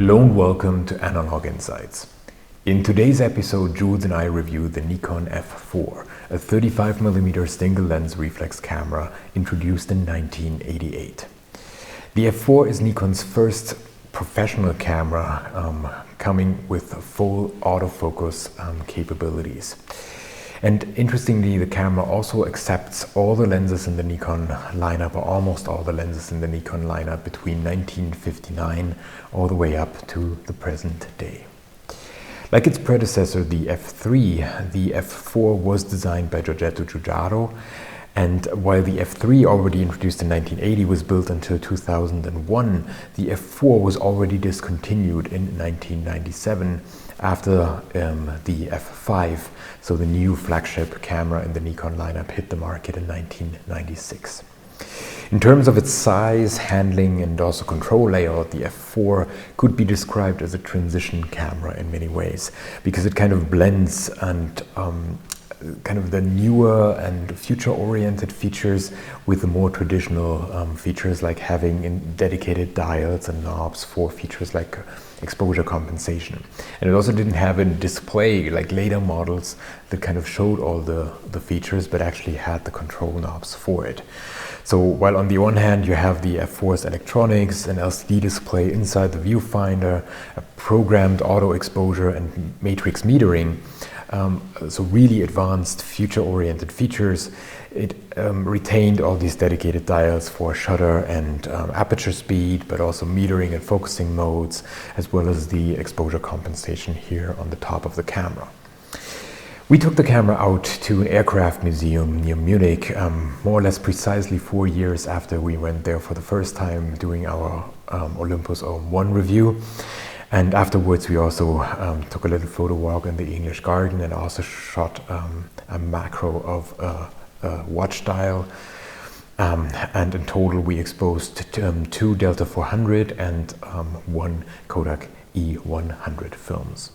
Hello and welcome to Analog Insights. In today's episode, Jules and I review the Nikon F4, a 35mm single lens reflex camera introduced in 1988. The F4 is Nikon's first professional camera coming with full autofocus capabilities. And interestingly, the camera also accepts all the lenses in the Nikon lineup, or almost all the lenses in the Nikon lineup, between 1959 all the way up to the present day. Like its predecessor, the F3, the F4 was designed by Giorgetto Giugiaro, and while the F3, already introduced in 1980, was built until 2001, the F4 was already discontinued in 1997 after the F5, so the new flagship camera in the Nikon lineup, hit the market in 1996. In terms of its size, handling, and also control layout, the F4 could be described as a transition camera in many ways, because it kind of blends and kind of the newer and future-oriented features with the more traditional features, like having dedicated dials and knobs for features like exposure compensation. And it also didn't have a display like later models that kind of showed all the features, but actually had the control knobs for it. So while on the one hand you have the F4's electronics, an LCD display inside the viewfinder, a programmed auto exposure and matrix metering, so really advanced future-oriented features, it retained all these dedicated dials for shutter and aperture speed, but also metering and focusing modes, as well as the exposure compensation here on the top of the camera. We took the camera out to an aircraft museum near Munich, more or less precisely 4 years after we went there for the first time doing our Olympus OM1 review. And afterwards we also took a little photo walk in the English garden and also shot a macro of a watch dial. And in total we exposed 2 Delta 400 and 1 Kodak E100 films.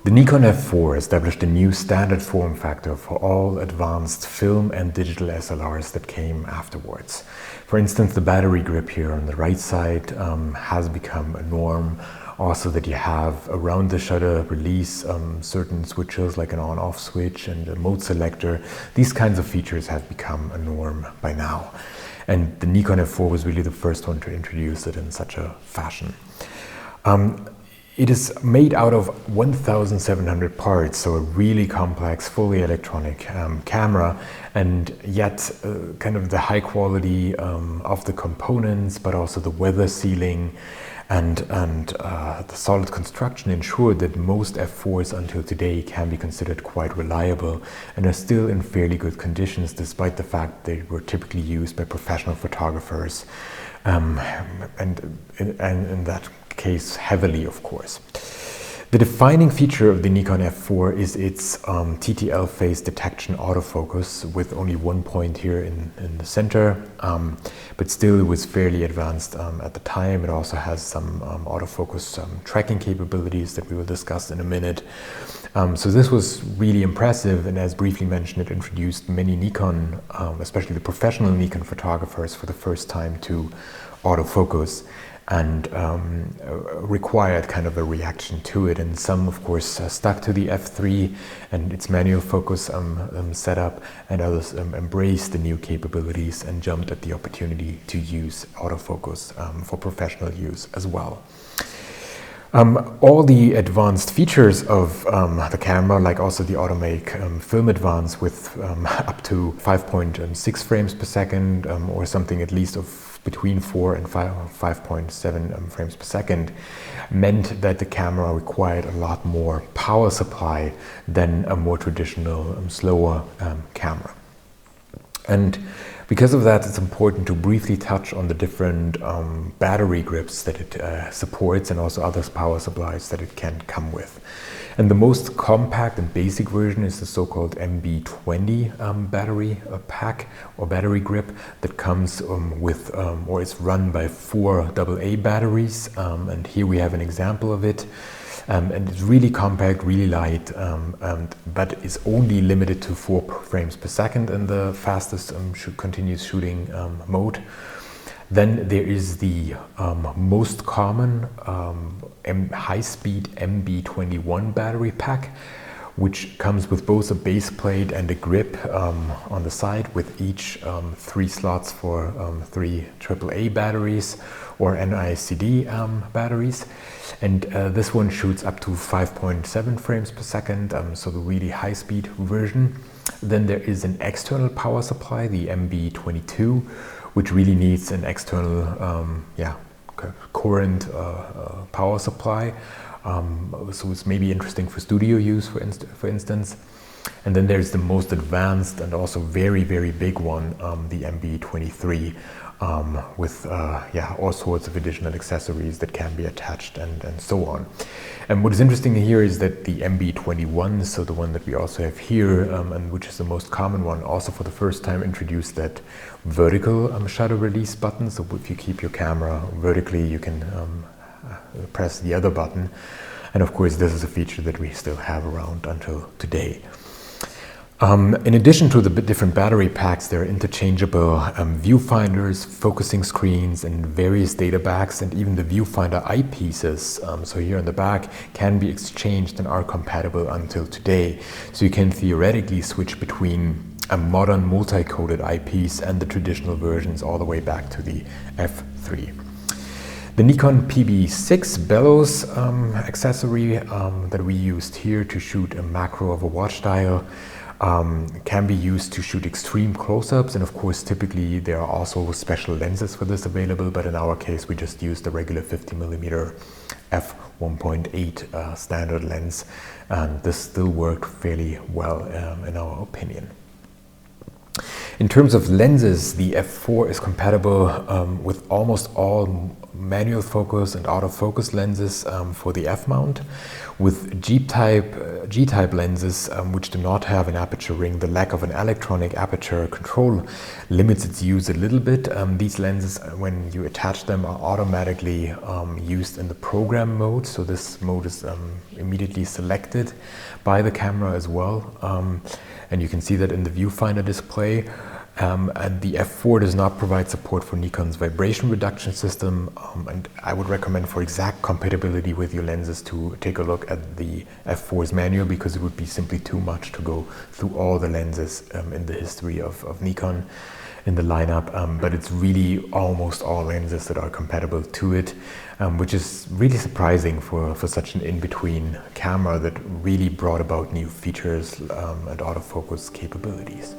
The Nikon F4 established a new standard form factor for all advanced film and digital SLRs that came afterwards. For instance, the battery grip here on the right side has become a norm. Also that you have around the shutter release certain switches like an on-off switch and a mode selector. These kinds of features have become a norm by now. And the Nikon F4 was really the first one to introduce it in such a fashion. It is made out of 1,700 parts, so a really complex, fully electronic camera, and yet kind of the high quality of the components, but also the weather sealing and the solid construction ensured that most F4s until today can be considered quite reliable and are still in fairly good conditions, despite the fact they were typically used by professional photographers, and in that case heavily, of course. The defining feature of the Nikon F4 is its TTL phase detection autofocus, with only one point here in the center, but still it was fairly advanced at the time. It also has some autofocus tracking capabilities that we will discuss in a minute. So this was really impressive, and as briefly mentioned, it introduced many Nikon, especially the professional Nikon photographers, for the first time to autofocus, and required kind of a reaction to it. And some, of course, stuck to the F3 and its manual focus setup, and others embraced the new capabilities and jumped at the opportunity to use autofocus for professional use as well. All the advanced features of the camera, like also the automatic film advance with up to 5.6 frames per second, or something at least of between 4 and 5.7 frames per second meant that the camera required a lot more power supply than a more traditional slower camera. And because of that, it's important to briefly touch on the different battery grips that it supports and also other power supplies that it can come with. And the most compact and basic version is the so-called MB20 battery pack or battery grip that comes with, or it's run by 4 AA batteries. And here we have an example of it. And it's really compact, really light, but it's only limited to 4 frames per second in the fastest continuous shooting mode. Then there is the most common high-speed MB21 battery pack, which comes with both a base plate and a grip on the side, with each 3 slots for 3 AAA batteries or NICD batteries. And this one shoots up to 5.7 frames per second, so the really high-speed version. Then there is an external power supply, the MB22, which really needs an external current power supply. So it's maybe interesting for studio use, for instance. And then there's the most advanced and also very, very big one, the MB23, with all sorts of additional accessories that can be attached and so on. And what is interesting here is that the MB21, so the one that we also have here, and which is the most common one, also for the first time introduced that vertical shutter release button. So if you keep your camera vertically, you can press the other button. And of course, this is a feature that we still have around until today. In addition to the different battery packs, there are interchangeable viewfinders, focusing screens, and various data backs, and even the viewfinder eyepieces. So here on the back can be exchanged and are compatible until today. So you can theoretically switch between a modern multi-coded eyepiece and the traditional versions all the way back to the F3. The Nikon Pb6 Bellows accessory that we used here to shoot a macro of a watch dial can be used to shoot extreme close-ups, and of course typically there are also special lenses for this available, but in our case we just used the regular 50mm f1.8 standard lens, and this still worked fairly well in our opinion. In terms of lenses, the F4 is compatible with almost all manual focus and autofocus lenses for the F-mount. With G-type lenses, which do not have an aperture ring, the lack of an electronic aperture control limits its use a little bit. These lenses, when you attach them, are automatically used in the program mode. So this mode is immediately selected by the camera as well. And you can see that in the viewfinder display. And the F4 does not provide support for Nikon's vibration reduction system, and I would recommend for exact compatibility with your lenses to take a look at the F4's manual, because it would be simply too much to go through all the lenses in the history of Nikon in the lineup, but it's really almost all lenses that are compatible to it, which is really surprising for such an in-between camera that really brought about new features and autofocus capabilities.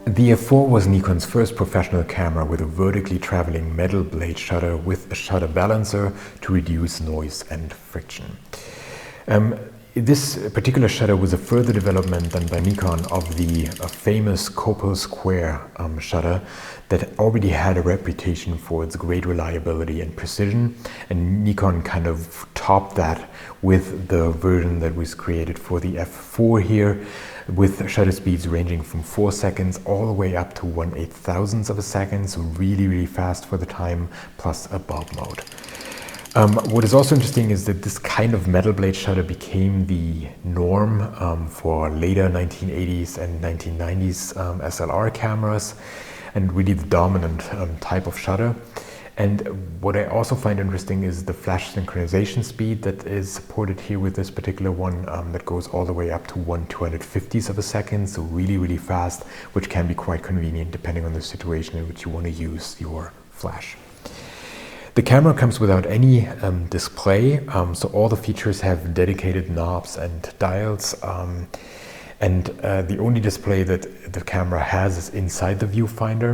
The F4 was Nikon's first professional camera with a vertically traveling metal blade shutter with a shutter balancer to reduce noise and friction. This particular shutter was a further development than by Nikon of the famous Copal Square shutter that already had a reputation for its great reliability and precision, and Nikon kind of topped that with the version that was created for the F4 here, with shutter speeds ranging from 4 seconds all the way up to 1/8,000th of a second, so really fast for the time, plus a bulb mode. What is also interesting is that this kind of metal blade shutter became the norm for later 1980s and 1990s SLR cameras, and really the dominant type of shutter. And what I also find interesting is the flash synchronization speed that is supported here with this particular one, that goes all the way up to 1/250th of a second, so really fast, which can be quite convenient depending on the situation in which you want to use your flash. The camera comes without any display, so all the features have dedicated knobs and dials, and the only display that the camera has is inside the viewfinder,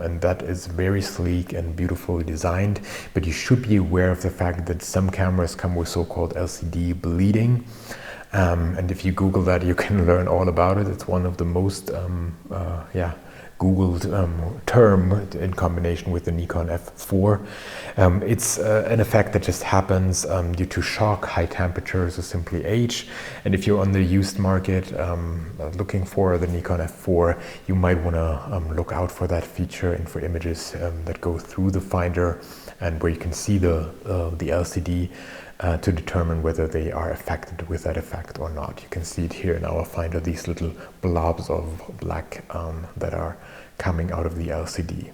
and that is very sleek and beautifully designed, but you should be aware of the fact that some cameras come with so-called LCD bleeding, and if you Google that, you can learn all about it. It's one of the most Googled term in combination with the Nikon F4. It's an effect that just happens due to shock, high temperatures, or simply age. And if you're on the used market looking for the Nikon F4, you might want to look out for that feature and for images that go through the finder and where you can see the LCD to determine whether they are affected with that effect or not. You can see it here in our finder, these little blobs of black that are coming out of the LCD.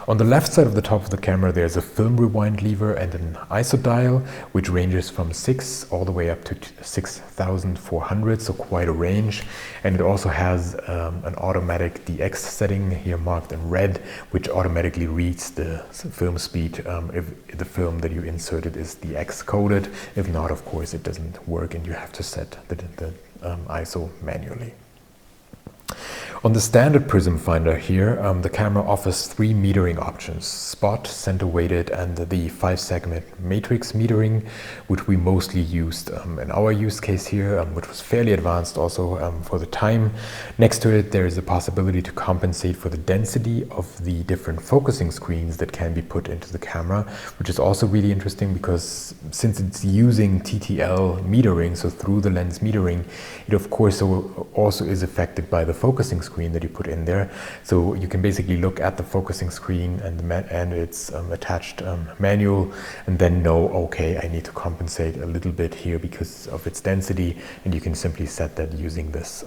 On the left side of the top of the camera, there's a film rewind lever and an ISO dial, which ranges from 6 all the way up to 6,400, so quite a range. And it also has an automatic DX setting here marked in red, which automatically reads the film speed if the film that you inserted is DX coded. If not, of course, it doesn't work and you have to set the ISO manually. On the standard prism finder here, the camera offers 3 metering options: spot, center weighted, and the 5-segment matrix metering, which we mostly used in our use case here, which was fairly advanced also for the time. Next to it, there is a possibility to compensate for the density of the different focusing screens that can be put into the camera, which is also really interesting because since it's using TTL metering, so through the lens metering, it of course also is affected by the focusing screen that you put in there. So you can basically look at the focusing screen and its attached manual, and then know, okay, I need to compensate a little bit here because of its density, and you can simply set that using this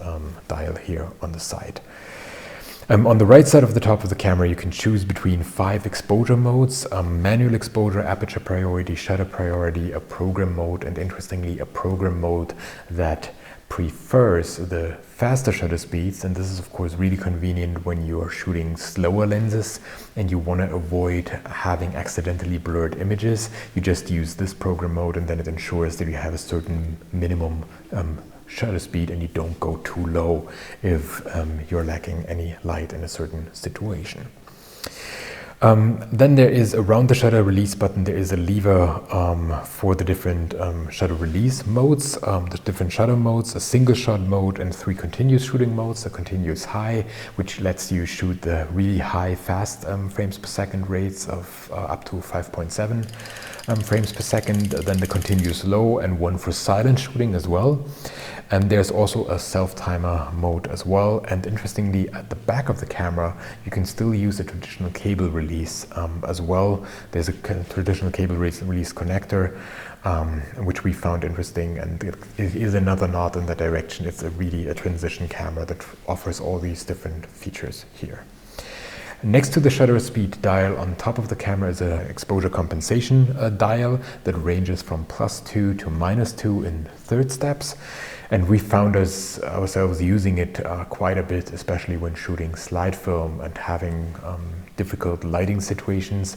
dial here on the side. On the right side of the top of the camera, you can choose between 5 exposure modes: manual exposure, aperture priority, shutter priority, a program mode, and interestingly, a program mode that prefers the faster shutter speeds. And this is of course really convenient when you are shooting slower lenses and you want to avoid having accidentally blurred images. You just use this program mode, and then it ensures that you have a certain minimum shutter speed and you don't go too low if you're lacking any light in a certain situation. Then there is, around the shutter release button, there is a lever for the different shutter release modes, the different shutter modes, a single shot mode and 3 continuous shooting modes. A continuous high, which lets you shoot the really high fast frames per second rates of up to 5.7 frames per second, then the continuous low, and one for silent shooting as well. And there's also a self-timer mode as well. And interestingly, at the back of the camera, you can still use a traditional cable release as well. There's a traditional cable release connector, which we found interesting, and it is another nod in that direction. It's really a transition camera that offers all these different features here. Next to the shutter speed dial on top of the camera is an exposure compensation dial that ranges from +2 to -2 in third steps. And we found ourselves using it quite a bit, especially when shooting slide film and having difficult lighting situations.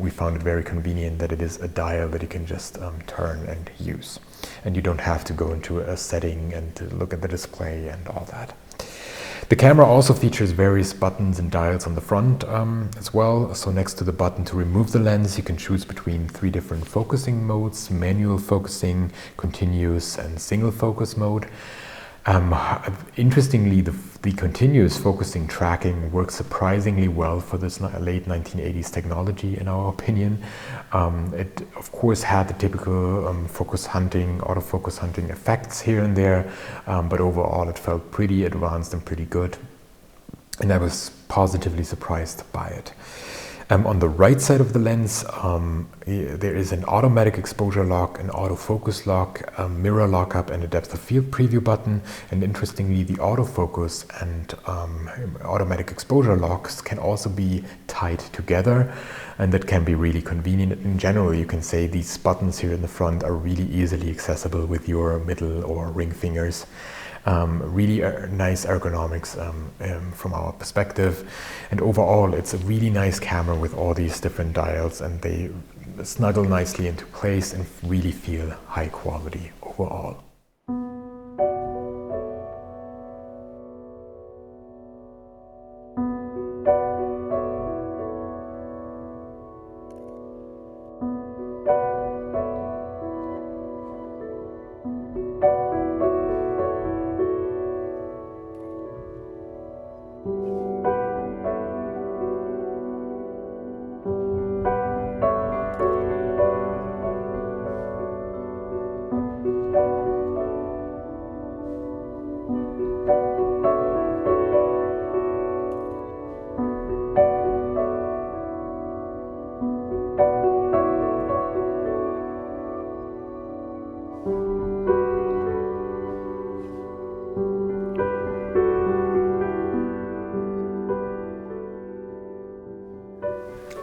We found it very convenient that it is a dial that you can just turn and use. And you don't have to go into a setting and to look at the display and all that. The camera also features various buttons and dials on the front as well. So next to the button to remove the lens, you can choose between 3 different focusing modes: manual focusing, continuous, and single focus mode. Interestingly, the continuous focusing tracking works surprisingly well for this late 1980s technology, in our opinion. It, of course, had the typical focus hunting, autofocus hunting effects here and there, but overall it felt pretty advanced and pretty good, and I was positively surprised by it. On the right side of the lens, there is an automatic exposure lock, an autofocus lock, a mirror lockup, and a depth of field preview button. And interestingly, the autofocus and automatic exposure locks can also be tied together, and that can be really convenient. In general, you can say these buttons here in the front are really easily accessible with your middle or ring fingers. Really nice ergonomics from our perspective, and overall it's a really nice camera with all these different dials, and they snuggle nicely into place and really feel high quality overall.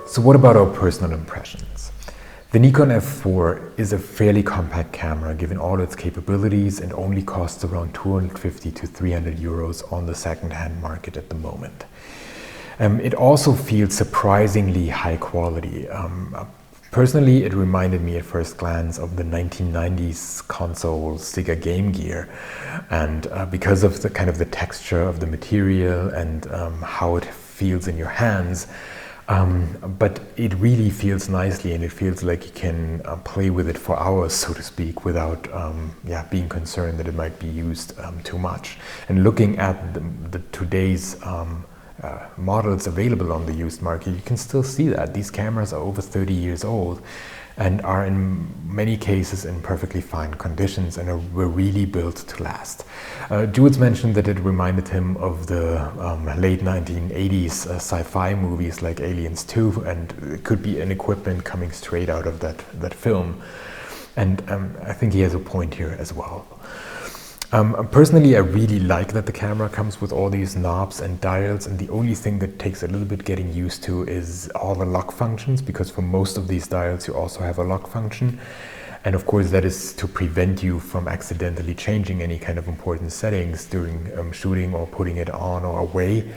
So what about our personal impressions? The Nikon F4 is a fairly compact camera given all its capabilities, and only costs around 250 to 300 euros on the second-hand market at the moment. It also feels surprisingly high quality. Personally, it reminded me at first glance of the 1990s console Sega Game Gear, and because of the kind of the texture of the material and how it feels in your hands, but it really feels nicely, and it feels like you can play with it for hours, so to speak, without being concerned that it might be used too much. And looking at the today's models available on the used market, you can still see that these cameras are over 30 years old and are in many cases in perfectly fine conditions and were really built to last. Jules mentioned that it reminded him of the late 1980s sci-fi movies like Aliens 2, and it could be an equipment coming straight out of that film. And I think he has a point here as well. Personally, I really like that the camera comes with all these knobs and dials, and the only thing that takes a little bit getting used to is all the lock functions, because for most of these dials you also have a lock function, and of course that is to prevent you from accidentally changing any kind of important settings during shooting or putting it on or away.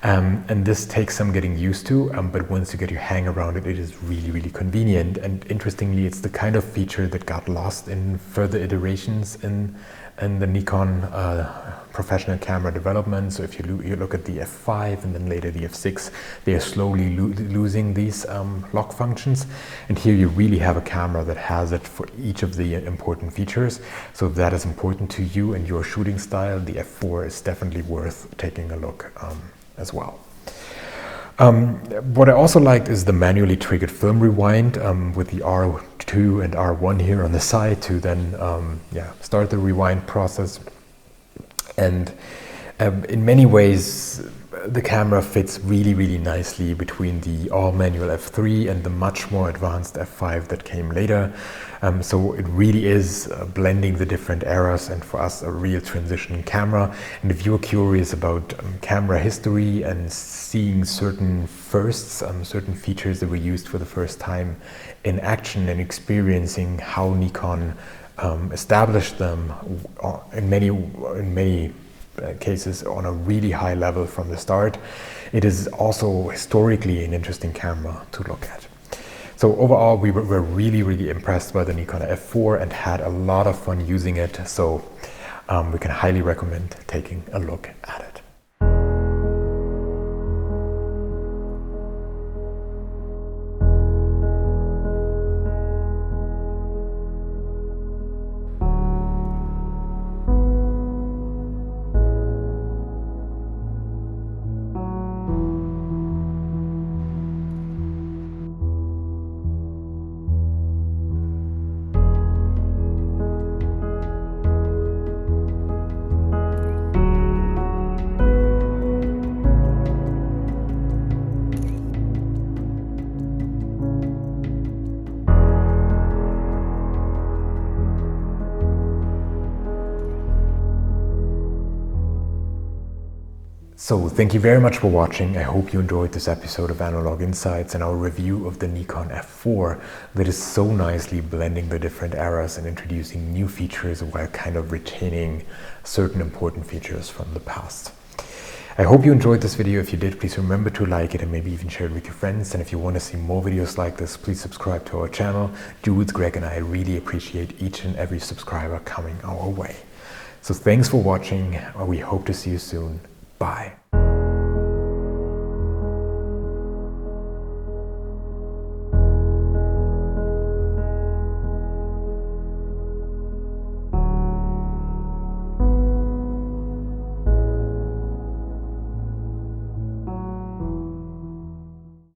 And this takes some getting used to, but once you get your hang around it, it is really, really convenient. And interestingly, it's the kind of feature that got lost in further iterations in the Nikon professional camera development. So if you look at the F5 and then later the F6, they are slowly losing these lock functions. And here you really have a camera that has it for each of the important features. So if that is important to you and your shooting style, the F4 is definitely worth taking a look as well. What I also liked is the manually triggered film rewind with the R2 and R1 here on the side to then start the rewind process. And in many ways the camera fits really, really nicely between the all-manual F3 and the much more advanced F5 that came later. So it really is blending the different eras, and for us a real transition camera. And if you're curious about camera history and seeing certain firsts, certain features that were used for the first time in action, and experiencing how Nikon established them in many cases on a really high level from the start, it is also historically an interesting camera to look at. So overall, we were really, really impressed by the Nikon F4 and had a lot of fun using it. So we can highly recommend taking a look at it. So thank you very much for watching. I hope you enjoyed this episode of Analog Insights and our review of the Nikon F4 that is so nicely blending the different eras and introducing new features while kind of retaining certain important features from the past. I hope you enjoyed this video. If you did, please remember to like it and maybe even share it with your friends. And if you want to see more videos like this, please subscribe to our channel. Jules, Greg and I really appreciate each and every subscriber coming our way. So thanks for watching. We hope to see you soon. Bye.